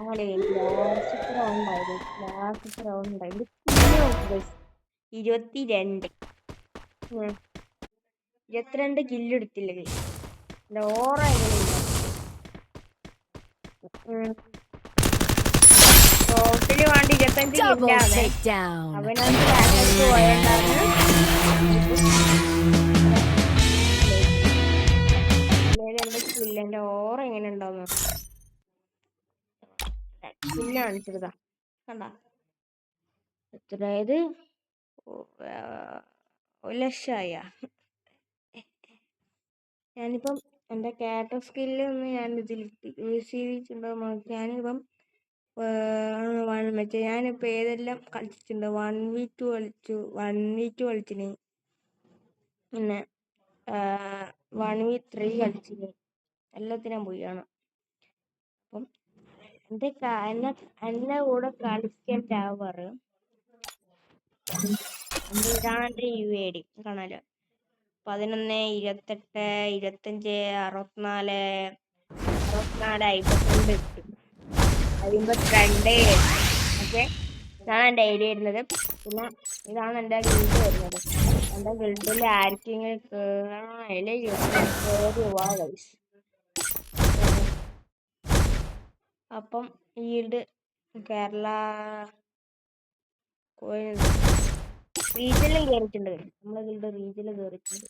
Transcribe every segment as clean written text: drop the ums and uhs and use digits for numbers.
അങ്ങനെ ലാസ്റ്റത്തെ റൗണ്ട് ആയത്. ലാസ്റ്റത്തെ റൗണ്ട് ആയത്. കില്ല് നോക്ക് ഗൈസ്. 22. 22 കില്ല് എടുത്തില്ല ഗൈസ്. ഓറ എങ്ങനെയില്ല. ടോട്ടല് വേണ്ടി 25 കില്ലാണ്. അവനകത്ത് ബാക്കടിച്ച് പോയോണ്ടാണ് എന്റെ സ്കില്ല്. എന്റെ ഓറ എങ്ങനെ ഉണ്ടാവുന്നു സ്കില്ല് കാണിച്ചെടുതാ കണ്ട. എത്രയത് 1,00,000 ഞാനിപ്പം എൻ്റെ ക്യാരക്ടർ സ്കില്ല് ഒന്ന് ഞാൻ ഇതിൽ യൂസ് ചെയ്തിട്ടുണ്ടോ നോക്കി. ഞാനിപ്പം മറ്റേ ഞാനിപ്പോൾ ഏതെല്ലാം കളിച്ചിട്ടുണ്ട്. 1v2 കളിച്ചു, 1v2 കളിച്ചിന്, പിന്നെ 1v3 കളിച്ചിന്. എല്ലാത്തിനും പോയാണ്. അപ്പം എന്നെ കൂടെ കളിക്കാൻ ടവർ ഇതാണ് എൻ്റെ UAD കാണാലോ. 11, 28, 25, 64, 52. ഓക്കെ, ഇതാണ് എൻ്റെ ഐഡിയ വരുന്നത്. പിന്നെ ഇതാണ് എൻ്റെ ഗിൽഡ് വരുന്നത്. എൻ്റെ ഗിൽഡിൽ ആർക്കെങ്കിലും അപ്പം ഈ ഗിൽഡ് കേരള റീജിയനിലും കയറിയിട്ടുണ്ട്. നമ്മളെ ഗിൽഡ് റീജിയനിൽ കയറിയിട്ടുണ്ട്.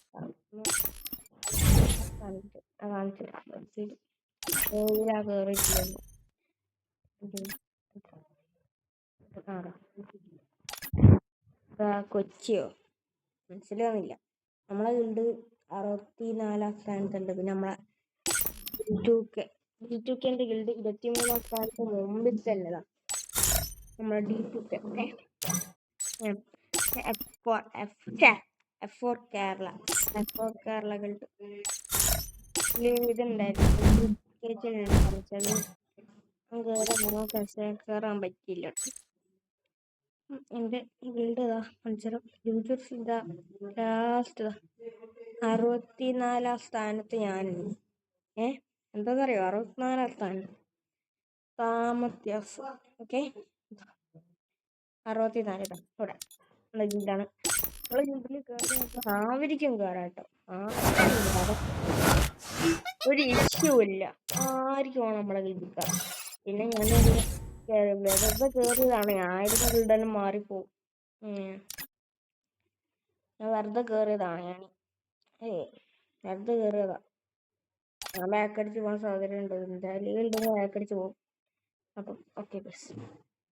കൊച്ചിയോ മനസ്സിലാവുന്നില്ല. നമ്മളെ ഗിൽഡ് 64 സ്ഥാനത്തുണ്ട്. പിന്നെ നമ്മളെ D2K ഗിൽഡ് 23 സ്ഥാനത്ത് മുമ്പിൽ തന്നെതാ നമ്മളെ D2K. F4 കേരള ഗിൽഡ് ഇതുണ്ടായിരുന്നു. കയറാൻ പറ്റിയില്ല. എൻ്റെ ഗിൽഡ് ഇതാ മത്സരം ഇതാ ലാസ്റ്റ് 64 സ്ഥാനത്ത് ഞാനുണ്ട്. എന്താന്നറിയോ? 64 സ്ഥാനം സാമത്യാസം. ഓക്കെ, 64 ഇവിടെ നമ്മുടെ ഗിൽഡാണ്. നമ്മളെ ഗിൽഡിൽ കയറി ആവരിക്കും കയറാട്ടോ. ഒരു ഇഷ്യൂ ഇല്ല, ആർക്കും വേണം നമ്മളെ ഗിൽഡിൽ കയറാം. പിന്നെ ഞാൻ വെറുതെ കയറിയതാണ്. ആയിരം ഗിൽഡെല്ലാം മാറിപ്പോവും. ഞാൻ വെറുതെ കയറിയതാണ്. വെറുതെ കയറിയതാ. ഞാൻ ബാക്കടിച്ച് പോകാൻ സാധ്യതയുണ്ട്. എന്തായാലും ഗിൽഡിൽ ബാക്കടിച്ച് പോകും. അപ്പം ഓക്കെ ബസ്.